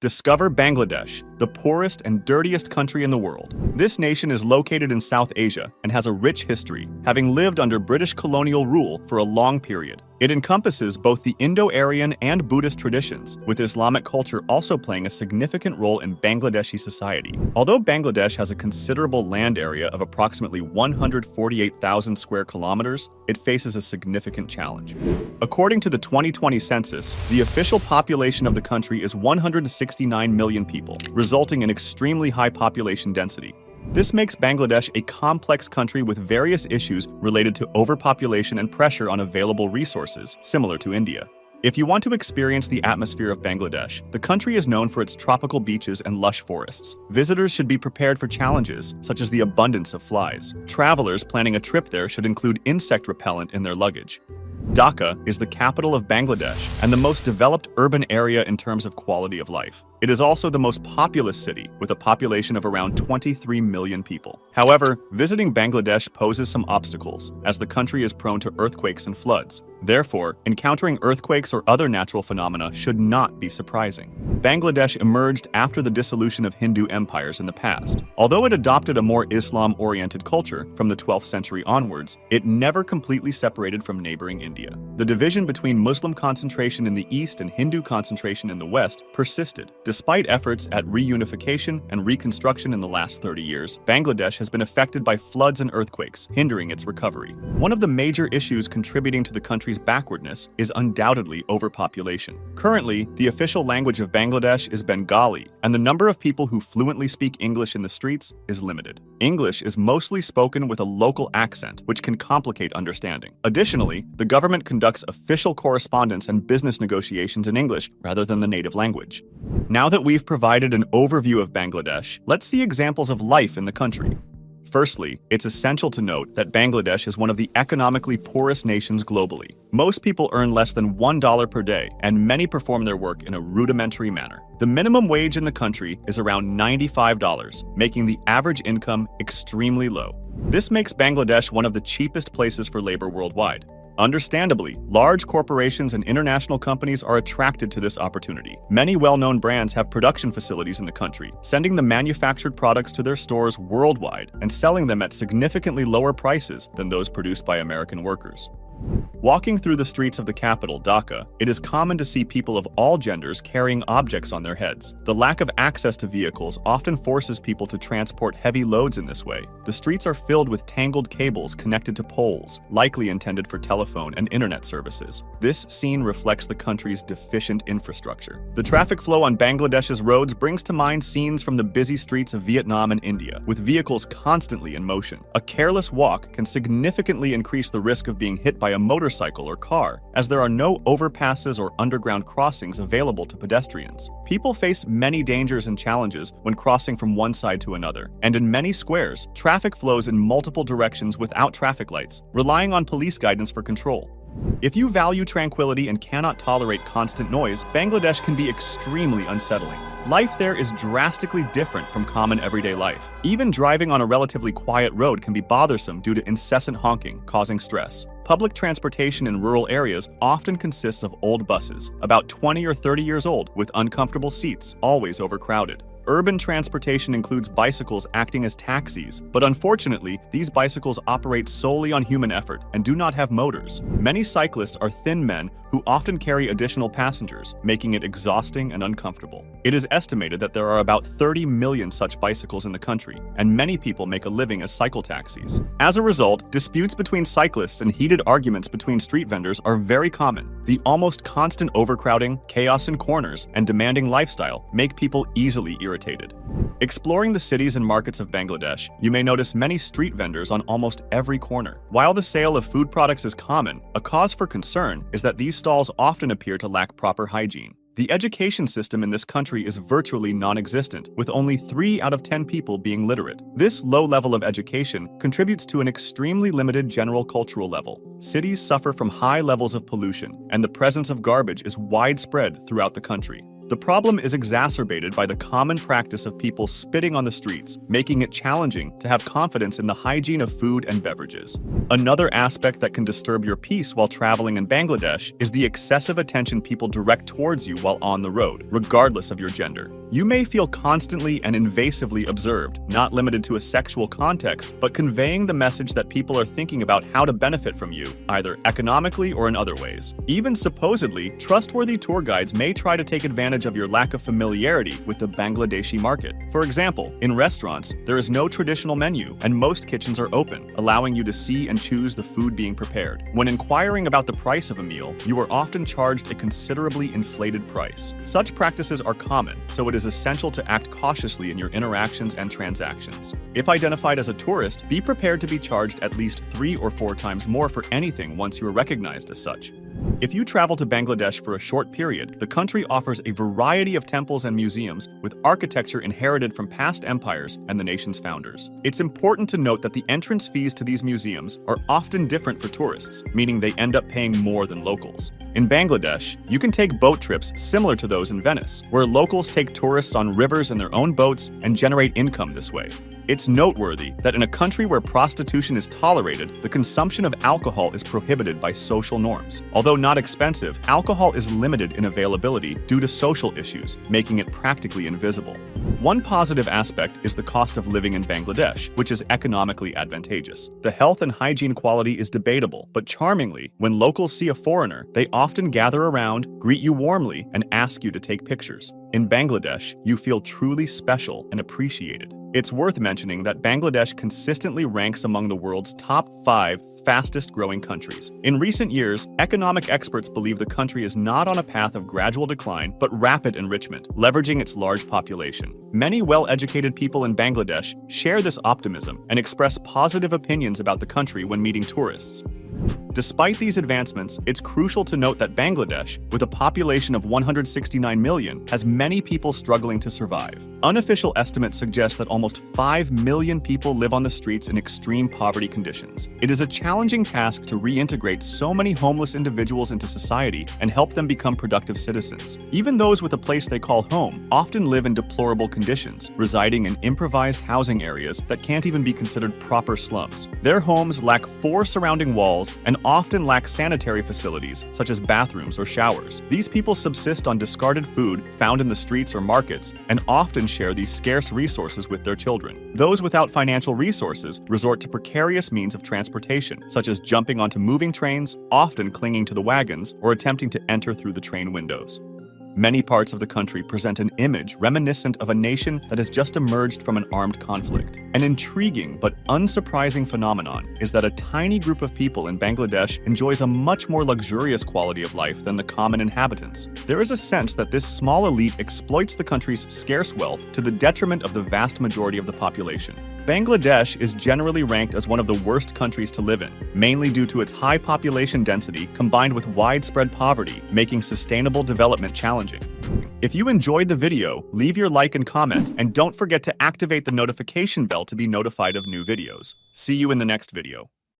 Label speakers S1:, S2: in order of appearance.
S1: Discover Bangladesh, the poorest and dirtiest country in the world. This nation is located in South Asia and has a rich history, having lived under British colonial rule for a long period. It encompasses both the Indo-Aryan and Buddhist traditions, with Islamic culture also playing a significant role in Bangladeshi society. Although Bangladesh has a considerable land area of approximately 148,000 square kilometers, it faces a significant challenge. According to the 2020 census, the official population of the country is 169 million people, resulting in extremely high population density. This makes Bangladesh a complex country with various issues related to overpopulation and pressure on available resources, similar to India. If you want to experience the atmosphere of Bangladesh, the country is known for its tropical beaches and lush forests. Visitors should be prepared for challenges, such as the abundance of flies. Travelers planning a trip there should include insect repellent in their luggage. Dhaka is the capital of Bangladesh and the most developed urban area in terms of quality of life. It is also the most populous city, with a population of around 23 million people. However, visiting Bangladesh poses some obstacles, as the country is prone to earthquakes and floods. Therefore, encountering earthquakes or other natural phenomena should not be surprising. Bangladesh emerged after the dissolution of Hindu empires in the past. Although it adopted a more Islam-oriented culture from the 12th century onwards, it never completely separated from neighboring India. The division between Muslim concentration in the east and Hindu concentration in the west persisted. Despite efforts at reunification and reconstruction in the last 30 years, Bangladesh has been affected by floods and earthquakes, hindering its recovery. One of the major issues contributing to the country's backwardness is undoubtedly overpopulation. Currently, the official language of Bangladesh is Bengali, and the number of people who fluently speak English in the streets is limited. English is mostly spoken with a local accent, which can complicate understanding. Additionally, the government conducts official correspondence and business negotiations in English rather than the native language. Now that we've provided an overview of Bangladesh, let's see examples of life in the country. Firstly, it's essential to note that Bangladesh is one of the economically poorest nations globally. Most people earn less than $1 per day, and many perform their work in a rudimentary manner. The minimum wage in the country is around $95, making the average income extremely low. This makes Bangladesh one of the cheapest places for labor worldwide. Understandably, large corporations and international companies are attracted to this opportunity. Many well-known brands have production facilities in the country, sending the manufactured products to their stores worldwide and selling them at significantly lower prices than those produced by American workers. Walking through the streets of the capital, Dhaka, it is common to see people of all genders carrying objects on their heads. The lack of access to vehicles often forces people to transport heavy loads in this way. The streets are filled with tangled cables connected to poles, likely intended for telephone and internet services. This scene reflects the country's deficient infrastructure. The traffic flow on Bangladesh's roads brings to mind scenes from the busy streets of Vietnam and India, with vehicles constantly in motion. A careless walk can significantly increase the risk of being hit by a motorcycle or car, as there are no overpasses or underground crossings available to pedestrians. People face many dangers and challenges when crossing from one side to another, and in many squares, traffic flows in multiple directions without traffic lights, relying on police guidance for control. If you value tranquility and cannot tolerate constant noise, Bangladesh can be extremely unsettling. Life there is drastically different from common everyday life. Even driving on a relatively quiet road can be bothersome due to incessant honking, causing stress. Public transportation in rural areas often consists of old buses, about 20 or 30 years old, with uncomfortable seats, always overcrowded. Urban transportation includes bicycles acting as taxis, but unfortunately, these bicycles operate solely on human effort and do not have motors. Many cyclists are thin men who often carry additional passengers, making it exhausting and uncomfortable. It is estimated that there are about 30 million such bicycles in the country, and many people make a living as cycle taxis. As a result, disputes between cyclists and heated arguments between street vendors are very common. The almost constant overcrowding, chaos in corners, and demanding lifestyle make people easily irritated. Exploring the cities and markets of Bangladesh, you may notice many street vendors on almost every corner. While the sale of food products is common, a cause for concern is that these stalls often appear to lack proper hygiene. The education system in this country is virtually non-existent, with only 3 out of 10 people being literate. This low level of education contributes to an extremely limited general cultural level. Cities suffer from high levels of pollution, and the presence of garbage is widespread throughout the country. The problem is exacerbated by the common practice of people spitting on the streets, making it challenging to have confidence in the hygiene of food and beverages. Another aspect that can disturb your peace while traveling in Bangladesh is the excessive attention people direct towards you while on the road, regardless of your gender. You may feel constantly and invasively observed, not limited to a sexual context, but conveying the message that people are thinking about how to benefit from you, either economically or in other ways. Even supposedly trustworthy tour guides may try to take advantage of your lack of familiarity with the Bangladeshi market. For example, in restaurants, there is no traditional menu, and most kitchens are open, allowing you to see and choose the food being prepared. When inquiring about the price of a meal, you are often charged a considerably inflated price. Such practices are common, so it is essential to act cautiously in your interactions and transactions. If identified as a tourist, be prepared to be charged at least 3 or 4 times more for anything once you are recognized as such. If you travel to Bangladesh for a short period, the country offers a variety of temples and museums with architecture inherited from past empires and the nation's founders. It's important to note that the entrance fees to these museums are often different for tourists, meaning they end up paying more than locals. In Bangladesh, you can take boat trips similar to those in Venice, where locals take tourists on rivers in their own boats and generate income this way. It's noteworthy that in a country where prostitution is tolerated, the consumption of alcohol is prohibited by social norms. Although not expensive, alcohol is limited in availability due to social issues, making it practically invisible. One positive aspect is the cost of living in Bangladesh, which is economically advantageous. The health and hygiene quality is debatable, but charmingly, when locals see a foreigner, they often gather around, greet you warmly, and ask you to take pictures. In Bangladesh, you feel truly special and appreciated. It's worth mentioning that Bangladesh consistently ranks among the world's top 5 fastest-growing countries. In recent years, economic experts believe the country is not on a path of gradual decline, but rapid enrichment, leveraging its large population. Many well-educated people in Bangladesh share this optimism and express positive opinions about the country when meeting tourists. Despite these advancements, it's crucial to note that Bangladesh, with a population of 169 million, has many people struggling to survive. Unofficial estimates suggest that almost 5 million people live on the streets in extreme poverty conditions. It is a challenging task to reintegrate so many homeless individuals into society and help them become productive citizens. Even those with a place they call home often live in deplorable conditions, residing in improvised housing areas that can't even be considered proper slums. Their homes lack 4 surrounding walls and often lack sanitary facilities such as bathrooms or showers. These people subsist on discarded food found in the streets or markets and often share these scarce resources with their children. Those without financial resources resort to precarious means of transportation, such as jumping onto moving trains, often clinging to the wagons, or attempting to enter through the train windows. Many parts of the country present an image reminiscent of a nation that has just emerged from an armed conflict. An intriguing but unsurprising phenomenon is that a tiny group of people in Bangladesh enjoys a much more luxurious quality of life than the common inhabitants. There is a sense that this small elite exploits the country's scarce wealth to the detriment of the vast majority of the population. Bangladesh is generally ranked as one of the worst countries to live in, mainly due to its high population density combined with widespread poverty, making sustainable development challenging. If you enjoyed the video, leave your like and comment, and don't forget to activate the notification bell to be notified of new videos. See you in the next video.